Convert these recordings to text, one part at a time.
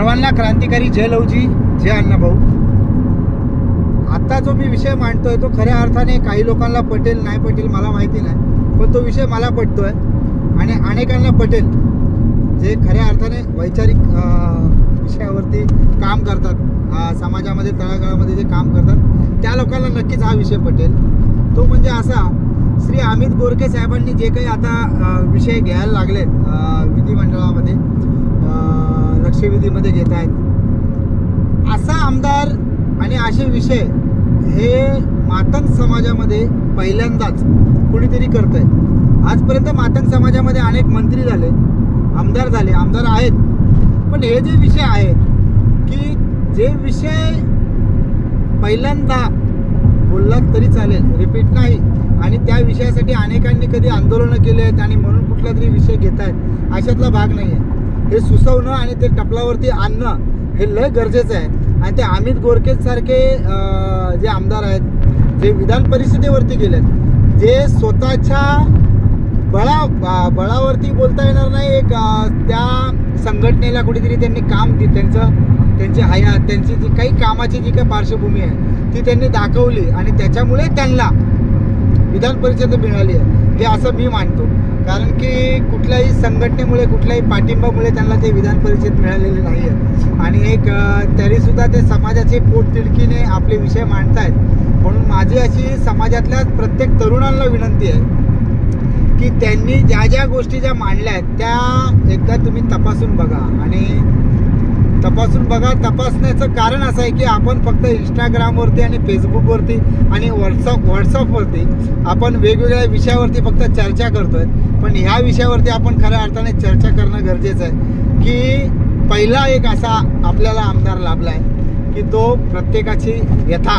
सर्वांना क्रांतिकारी जय लवजी, जय अण्णाभाऊ. आता जो मी विषय मांडतोय तो खऱ्या अर्थाने काही लोकांना पटेल नाही पटेल मला माहिती नाही, पण तो विषय मला पटतोय आणि अनेकांना पटेल जे खऱ्या अर्थाने वैचारिक विषयावरती काम करतात, समाजामध्ये तळागाळामध्ये जे काम करतात त्या लोकांना नक्कीच हा विषय पटेल. तो म्हणजे असा, श्री अमित गोरखे साहेबांनी जे काही आता विषय घ्यायला लागलेत विधिमंडळामध्ये, लक्षवेधीमध्ये घेत आहेत, असा आमदार आणि असे विषय हे मातंग समाजामध्ये पहिल्यांदाच कुणीतरी करत आहे. आजपर्यंत मातंग समाजामध्ये अनेक मंत्री झाले, आमदार झाले, आमदार आहेत, पण हे जे विषय आहेत की जे विषय पहिल्यांदा बोललात तरी चालेल, रिपीट नाही, आणि त्या विषयासाठी अनेकांनी कधी आंदोलनं केले आहेत आणि म्हणून कुठला तरी विषय घेत आहेत, अशातला भाग नाही आहे. हे सुचवणं आणि ते टपलावरती आणणं हे लय गरजेचं आहे. आणि ते अमित गोरखे सारखे जे आमदार आहेत, जे विधान परिषदेवरती गेलेत, जे स्वतःच्या बळावरती बोलता येणार नाही, एक त्या संघटनेला कुठेतरी त्यांनी काम त्यांची हयात, त्यांची जी काही कामाची जी काही पार्श्वभूमी आहे ती त्यांनी दाखवली आणि त्याच्यामुळे त्यांना विधान परिषद मिळाली आहे, हे असं मी मानतो. कारण की कुठल्याही संघटनेमुळे, कुठल्याही पाठिंबामुळे त्यांना ते विधान परिषद मिळालेले नाही आहे. आणि एक तरीसुद्धा ते समाजाचे पोटतिडकीने आपले विषय मांडतायत. म्हणून माझी अशी समाजातल्या प्रत्येक तरुणांना विनंती आहे की त्यांनी ज्या ज्या गोष्टी ज्या मांडल्या आहेत त्या एकदा तुम्ही तपासून बघा. आणि तपासण्याचं कारण असं आहे की आपण फक्त इंस्टाग्रामवरती आणि फेसबुकवरती आणि व्हॉट्सअपवरती आपण वेगवेगळ्या विषयावरती फक्त चर्चा करतोय, पण ह्या विषयावरती आपण खऱ्या अर्थाने चर्चा करणं गरजेचं आहे. की पहिला एक असा आपल्याला आमदार लाभला आहे की तो प्रत्येकाची व्यथा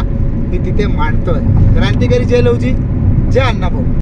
ही तिथे मांडतोय. क्रांतिकारी जय लवजी, जय अण्णाभाऊ.